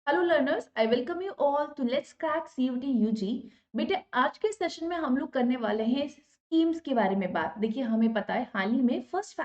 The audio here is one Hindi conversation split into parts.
Hello learners, I welcome you all to let's crack CUT UG. बेटे, आज के सेशन में हम लोग करने वाले हैं स्कीम्स के बारे में बात। देखिए, हमें पता है हाल ही में फर्स्ट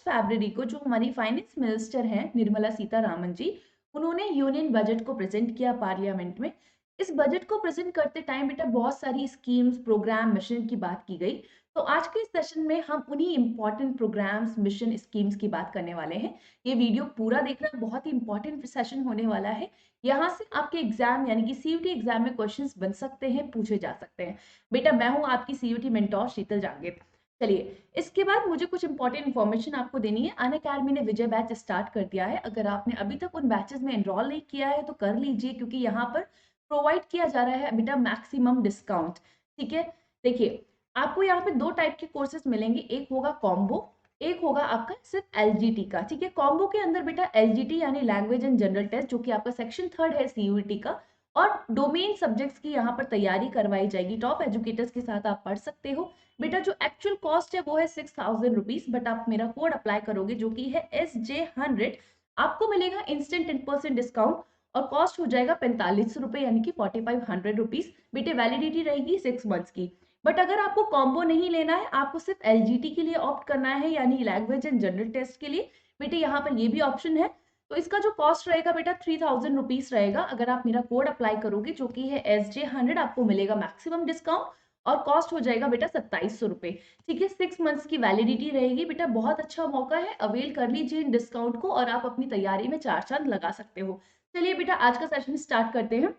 फरवरी को जो हमारी फाइनेंस मिनिस्टर हैं निर्मला सीतारामन जी, उन्होंने यूनियन बजट को प्रेजेंट किया पार्लियामेंट में। इस बजट को प्रेजेंट करते टाइम बेटा बहुत सारी स्कीम्स, प्रोग्राम, मिशन की बात की गई। तो आज के सेशन में हम उन्हीं इंपॉर्टेंट प्रोग्राम्स, मिशन, स्कीम्स की बात करने वाले हैं। ये वीडियो पूरा देखना, बहुत ही इंपॉर्टेंट सेशन होने वाला है। यहाँ से आपके एग्जाम यानी कि सीयूटी एग्जाम में क्वेश्चंस बन सकते हैं, पूछे जा सकते हैं। बेटा, मैं हूँ आपकी सीयूटी मेंटोर शीतल जांगिड। चलिए, इसके बाद मुझे कुछ इंपॉर्टेंट इन्फॉर्मेशन आपको देनी है। अनअकैडमी ने विजय बैच स्टार्ट कर दिया है। अगर आपने अभी तक उन बैचेस में एनरोल नहीं किया है तो कर लीजिए, क्योंकि यहाँ पर प्रोवाइड किया जा रहा है बेटा मैक्सिमम डिस्काउंट। ठीक है, देखिए, आपको यहाँ पे दो टाइप के कोर्सेज मिलेंगे। एक होगा कॉम्बो, एक होगा आपका सिर्फ एलजीटी का। ठीक है, कॉम्बो के अंदर बेटा एलजीटी यानी लैंग्वेज एंड जनरल टेस्ट, जो कि आपका सेक्शन 3 है सीयूईटी का, और डोमेन सब्जेक्ट्स की यहाँ पर तैयारी करवाई जाएगी। टॉप एजुकेटर्स के साथ आप पढ़ सकते हो। बेटा, जो एक्चुअल कॉस्ट है वो है 6000 रुपीज, बट आप मेरा कोड अप्लाई करोगे जो कि है SJ100, आपको मिलेगा इंस्टेंट 10% डिस्काउंट और कॉस्ट हो जाएगा 4500 रुपये यानी कि 4500 रुपीज। बेटे, वैलिडिटी रहेगी 6 मंथ्स की। बट अगर आपको कॉम्बो नहीं लेना है, आपको सिर्फ एलजीटी के लिए ऑप्ट करना है यानी लैंग्वेज एंड जनरल टेस्ट के लिए, बेटे यहाँ पर ये भी ऑप्शन है। तो इसका जो कॉस्ट रहेगा बेटा 3000 रुपीज रहेगा। अगर आप मेरा कोड अप्लाई करोगे जो कि है SJ100, आपको मिलेगा मैक्सिमम डिस्काउंट और कॉस्ट हो जाएगा बेटा 2700 रुपये। ठीक है, 6 मंथ्स की वैलिडिटी रहेगी। बेटा, बहुत अच्छा मौका है, अवेल कर लीजिए इन डिस्काउंट को और आप अपनी तैयारी में चार चांद लगा सकते हो। चलिए बेटा, आज का सेशन स्टार्ट करते हैं।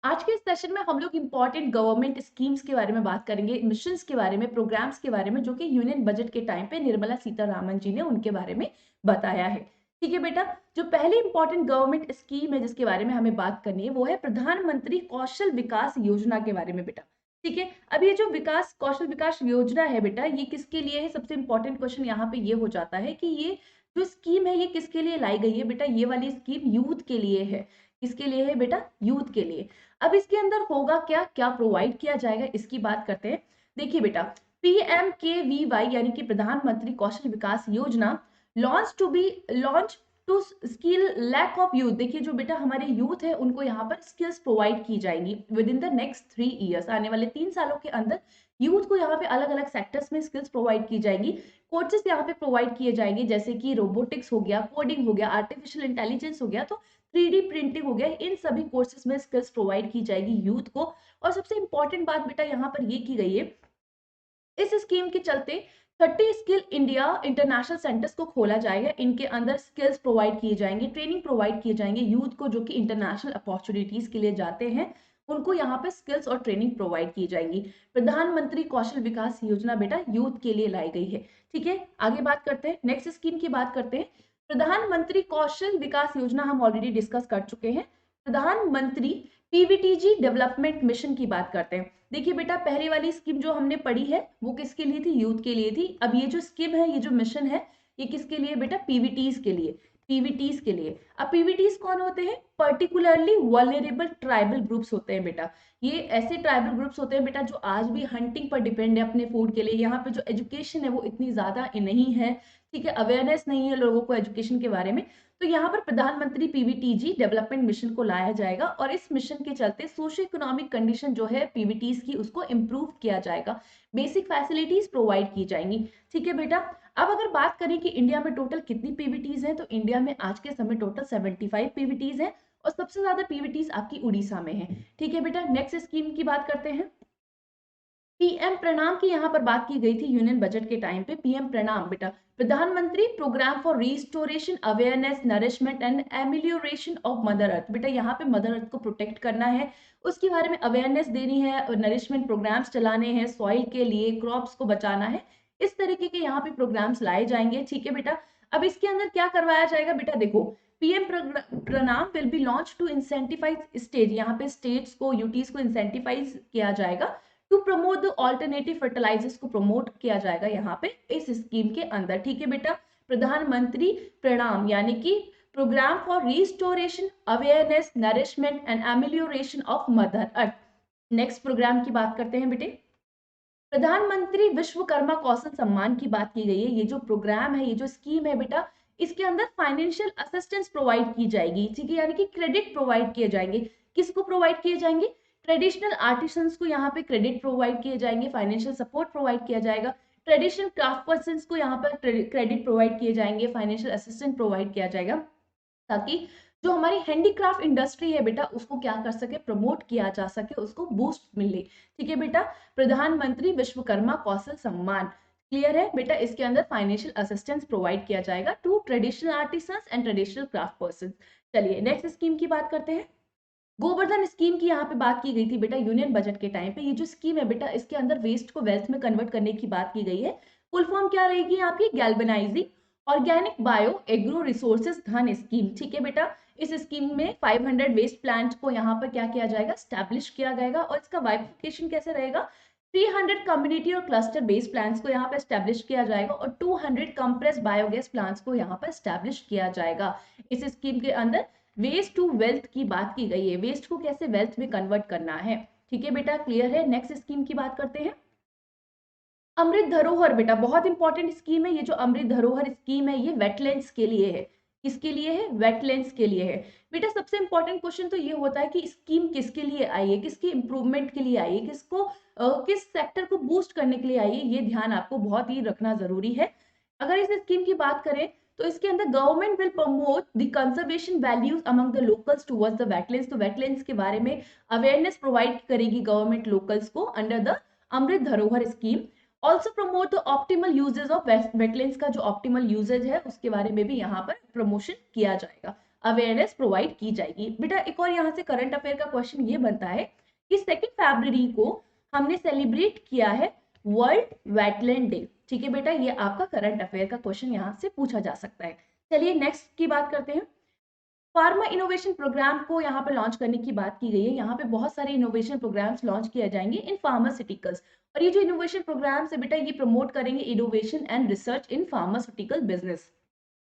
आज के इस सेशन में हम लोग इंपॉर्टेंट गवर्नमेंट स्कीम्स के बारे में बात करेंगे, मिशंस के बारे में, प्रोग्राम्स के बारे में, जो कि यूनियन बजट के टाइम पे निर्मला सीतारामन जी ने उनके बारे में बताया है। ठीक है बेटा, जो पहली इंपॉर्टेंट गवर्नमेंट स्कीम है जिसके बारे में हमें बात करनी है वो है प्रधानमंत्री कौशल विकास योजना के बारे में बेटा। ठीक है, अब ये जो विकास कौशल विकास योजना है बेटा, ये किसके लिए है? सबसे इंपॉर्टेंट क्वेश्चन यहाँ पे ये हो जाता है कि ये जो स्कीम है ये किसके लिए लाई गई है? बेटा, ये वाली स्कीम यूथ के लिए है। किसके लिए है बेटा? यूथ के लिए। अब इसके अंदर होगा क्या क्या प्रोवाइड किया जाएगा, इसकी बात करते हैं। देखिए बेटा, PMKVY यानी कि प्रधानमंत्री Kaushal Vikas Yojana launch to skill lack of youth. देखिए, जो बेटा हमारे यूथ है उनको यहाँ पर स्किल्स प्रोवाइड की जाएंगी with in the next 3 years. आने वाले 3 सालों के अंदर यूथ को यहाँ पे अलग अलग सेक्टर्स में स्किल्स प्रोवाइड की जाएगी। कोर्सेज यहाँ पे प्रोवाइड किए जाएंगे, जैसे कि रोबोटिक्स हो गया, कोडिंग हो गया, आर्टिफिशियल इंटेलिजेंस हो गया, तो 3D प्रिंटिंग हो गया। इन सभी कोर्सेज में स्किल्स प्रोवाइड की जाएगी यूथ को। और सबसे इंपॉर्टेंट बात बेटा यहाँ पर ये की गई है, इस स्कीम के चलते 30 स्किल इंडिया इंटरनेशनल सेंटर्स को खोला जाएगा। इनके अंदर स्किल्स प्रोवाइड किए जाएंगे, ट्रेनिंग प्रोवाइड किए जाएंगे यूथ को, जो कि इंटरनेशनल अपॉर्चुनिटीज के लिए जाते हैं। उनको यहाँ पे स्किल्स और ट्रेनिंग प्रोवाइड की जाएंगी। प्रधानमंत्री कौशल विकास योजना बेटा यूथ के लिए लाई गई है। ठीक है, आगे बात करते हैं, नेक्स्ट स्कीम की बात करते हैं। प्रधानमंत्री कौशल विकास योजना हम ऑलरेडी डिस्कस कर चुके हैं। प्रधानमंत्री पीवीटीजी डेवलपमेंट मिशन की बात करते हैं। देखिए बेटा, पहले वाली स्कीम जो हमने पढ़ी है वो किसके लिए थी? यूथ के लिए थी। अब ये जो स्कीम है, ये जो मिशन है, ये किसके लिए बेटा? पीवीटीज के लिए। पीवीटीज के लिए। अब पीवीटीज कौन होते हैं? पर्टिकुलरली वल्नरेबल ट्राइबल ग्रुप्स होते हैं बेटा। ये ऐसे ट्राइबल ग्रुप्स होते हैं बेटा जो आज भी हंटिंग पर डिपेंड है अपने फूड के लिए। यहाँ पे जो एजुकेशन है वो इतनी ज्यादा नहीं है। ठीक है, अवेयरनेस नहीं है लोगों को एजुकेशन के बारे में। तो यहाँ पर प्रधानमंत्री पीवीटीजी डेवलपमेंट मिशन को लाया जाएगा और इस मिशन के चलते सोशियो इकोनॉमिक कंडीशन जो है पीवीटीज की, उसको इम्प्रूव किया जाएगा। बेसिक फैसिलिटीज प्रोवाइड की जाएंगी। ठीक है बेटा, अब अगर बात करें कि इंडिया में टोटल कितनी पीवीटीज हैं, तो इंडिया में आज के समय टोटल 75 पीवीटीज हैं और सबसे ज्यादा पीवीटीज आपकी उड़ीसा में है। ठीक है बेटा, नेक्स्ट स्कीम की बात करते हैं। पीएम प्रणाम की यहाँ पर बात की गई थी यूनियन बजट के टाइम पे। पीएम प्रणाम बेटा, Pradhan Mantri programme for restoration awareness nourishment and amelioration of mother earth. बेटा, यहाँ पे मदर अर्थ को प्रोटेक्ट करना है, उसके बारे में अवेयरनेस देनी है, नरिशमेंट प्रोग्राम्स चलाने हैं, सॉइल के लिए, क्रॉप्स को बचाना है। इस तरीके के यहाँ पे प्रोग्राम्स लाए जाएंगे। ठीक है बेटा, अब इसके अंदर क्या करवाया जाएगा बेटा? देखो, PM Pranam will be launch to incentivise state. यहाँ पे स्टेट्स को, यूटीज को इंसेंटिफाइज किया जाएगा to promote the alternative fertilisers को प्रमोट किया जाएगा यहाँ पे इस स्कीम के अंदर। ठीक है बेटा, प्रधानमंत्री प्रणाम यानी कि programme for restoration awareness nourishment and amelioration of mother earth. Next programme की बात करते हैं बेटे। प्रधानमंत्री विश्वकर्मा कौशल सम्मान की बात की गई है। ये जो प्रोग्राम है, ये जो स्कीम है बेटा, इसके अंदर फाइनेंशियल असिस्टेंस प्रोवाइड की जाएगी, ठीक है, यानी कि क्रेडिट प्रोवाइड किए जाएंगे। किसको प्रोवाइड किए जाएंगे? ट्रेडिशनल आर्टिसंस को यहाँ पे क्रेडिट प्रोवाइड किए जाएंगे, फाइनेंशियल सपोर्ट प्रोवाइड किया जाएगा। ट्रेडिशनल क्राफ्ट पर्सन को यहाँ पर क्रेडिट प्रोवाइड किए जाएंगे, फाइनेंशियल असिस्टेंट प्रोवाइड किया जाएगा, ताकि जो हमारी हैंडीक्राफ्ट इंडस्ट्री है बेटा उसको क्या कर सके, प्रमोट किया जा सके, उसको बूस्ट मिले। ठीक है बेटा, प्रधानमंत्री विश्वकर्मा कौशल सम्मान, क्लियर है बेटा, इसके अंदर फाइनेंशियल असिस्टेंस प्रोवाइड किया जाएगा to traditional artisans and traditional craft person. चलिए नेक्स्ट स्कीम की बात करते हैं। गोवर्धन स्कीम की यहाँ पे बात की गई थी बेटा यूनियन बजट के टाइम पे। ये जो स्कीम है बेटा इसके अंदर वेस्ट को वेल्थ में कन्वर्ट करने की बात की गई है। फुल फॉर्म क्या रहेगी आपकी? Galvanising organic bio agro resources धन स्कीम। ठीक है बेटा, इस स्कीम में 500 वेस्ट प्लांट को यहाँ पर क्या किया जाएगा? स्टैब्लिश किया जाएगा। और इसका वाइफिकेशन कैसे रहेगा? 300 कम्युनिटी और क्लस्टर बेस्ड प्लांट्स को यहाँ पर स्टैब्लिश किया जाएगा और 200 कंप्रेस बायोगैस प्लांट्स को यहाँ पर स्टैब्लिश किया जाएगा। इस स्कीम के अंदर वेस्ट टू वेल्थ की बात की गई है, वेस्ट को कैसे वेल्थ में कन्वर्ट करना है। ठीक है बेटा, क्लियर है। नेक्स्ट स्कीम की बात करते हैं। अमृत धरोहर बेटा बहुत इंपॉर्टेंट स्कीम है। ये जो अमृत धरोहर स्कीम है ये वेटलैंड्स के लिए है। किसके लिए है? वेटलैंड्स के लिए है। बेटा सबसे इंपॉर्टेंट क्वेश्चन तो ये होता है कि स्कीम किसके लिए आई है, किसकी इंप्रूवमेंट के लिए आई है, किसको किस सेक्टर को बूस्ट करने के लिए आई है, ये ध्यान आपको बहुत ही रखना जरूरी है। अगर इस स्कीम की बात करें तो इसके अंदर government will promote the conservation values among the locals towards the wetlands. तो वेटलैंड्स के बारे में अवेयरनेस प्रोवाइड करेगी गवर्नमेंट लोकल्स को under the Amrit Dharohar scheme. Also promote the optimal usages of wetlands का जो ऑप्टिमल यूजेज है उसके बारे में भी यहाँ पर प्रमोशन किया जाएगा, अवेयरनेस प्रोवाइड की जाएगी। बेटा एक और यहाँ से करंट अफेयर का क्वेश्चन ये बनता है कि 2 फरवरी को हमने सेलिब्रेट किया है वर्ल्ड वेटलैंड डे। ठीक है बेटा, ये आपका करंट अफेयर का क्वेश्चन यहाँ से पूछा जा सकता है। चलिए नेक्स्ट की बात करते हैं। फार्मा इनोवेशन प्रोग्राम को यहाँ पे लॉन्च करने की बात की गई है। यहाँ पे बहुत सारे इनोवेशन प्रोग्राम्स लॉन्च किए जाएंगे इन फार्मास्यूटिकल्स। और ये जो इनोवेशन प्रोग्राम्स है बेटा ये प्रमोट करेंगे innovation and research in pharmaceutical business.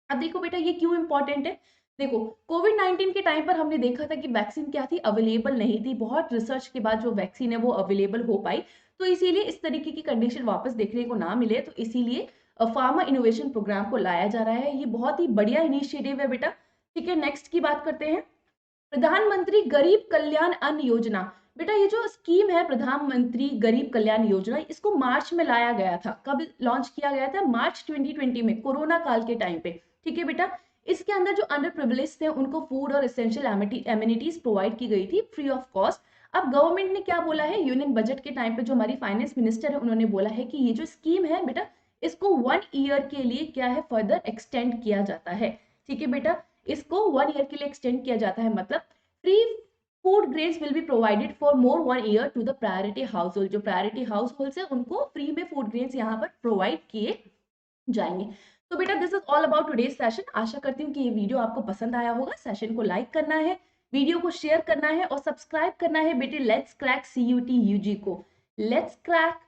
अब देखो बेटा ये क्यों इंपॉर्टेंट है। देखो कोविड-19 के टाइम पर हमने देखा था कि वैक्सीन क्या थी, अवेलेबल नहीं थी। बहुत रिसर्च के बाद जो वैक्सीन है वो अवेलेबल हो पाई। तो इसीलिए इस तरीके की कंडीशन वापस देखने को ना मिले, तो इसीलिए फार्मा इनोवेशन प्रोग्राम को लाया जा रहा है। ये बहुत ही बढ़िया इनिशिएटिव है बेटा। ठीक है, नेक्स्ट की बात करते हैं। प्रधानमंत्री गरीब कल्याण अन्न योजना। बेटा ये जो स्कीम है प्रधानमंत्री गरीब कल्याण योजना, इसको मार्च में लाया गया था। कब लॉन्च किया गया था? मार्च 2020 में, कोरोना काल के टाइम पे। ठीक है बेटा, इसके अंदर जो अंडर प्रिविलेज थे उनको फूड और एसेंशियल एमिनिटीज प्रोवाइड की गई थी फ्री ऑफ कॉस्ट। अब गवर्नमेंट ने क्या बोला है, यूनियन बजट के टाइम पे जो हमारी फाइनेंस मिनिस्टर है उन्होंने बोला है कि ये जो स्कीम है बेटा इसको 1 ईयर के लिए क्या है फर्दर एक्सटेंड किया जाता है। ठीक है बेटा, इसको 1 ईयर के लिए एक्सटेंड किया जाता है। मतलब free food grains will be provided for more 1 year to the priority household. जो प्रायोरिटी हाउस होल्ड है उनको फ्री में फूड ग्रेन्स यहाँ पर प्रोवाइड किए जाएंगे। तो बेटा this is all about today's session. आशा करती हूँ कि ये वीडियो आपको पसंद आया होगा। सेशन को लाइक करना है, वीडियो को शेयर करना है और सब्सक्राइब करना है बेटे लेट्स क्रैक CUT UG को। लेट्स क्रैक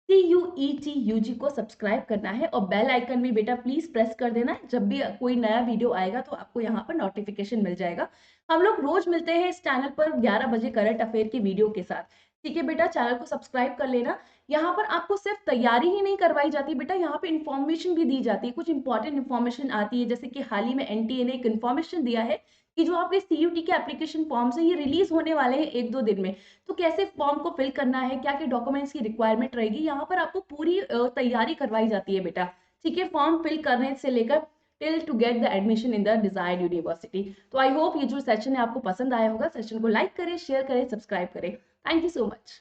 CUET UG को सब्सक्राइब करना है और बेल आइकन भी बेटा प्लीज प्रेस कर देना। जब भी कोई नया वीडियो आएगा तो आपको यहाँ पर नोटिफिकेशन मिल जाएगा। हम लोग रोज मिलते हैं इस चैनल पर 11 बजे करंट अफेयर की वीडियो के साथ। ठीक है बेटा, चैनल को सब्सक्राइब कर लेना। यहाँ पर आपको सिर्फ तैयारी ही नहीं करवाई जाती बेटा, यहाँ पे इन्फॉर्मेशन भी दी जाती है। कुछ इंपॉर्टेंट इन्फॉर्मेशन आती है, जैसे कि हाल ही में NTA ने एक इन्फॉर्मेशन दिया है कि जो आपके CUT के एप्लीकेशन फॉर्म्स है ये रिलीज होने वाले हैं 1-2 दिन में। तो कैसे फॉर्म को फिल करना है, क्या क्या डॉक्यूमेंट्स की रिक्वायरमेंट रहेगी, यहाँ पर आपको पूरी तैयारी करवाई जाती है बेटा। ठीक है, फॉर्म फिल करने से लेकर till to get the admission in the desired university. तो आई होप ये जो सेशन है आपको पसंद आया होगा। सेशन को लाइक करें, शेयर करें, सब्सक्राइब करें। Thank you so much.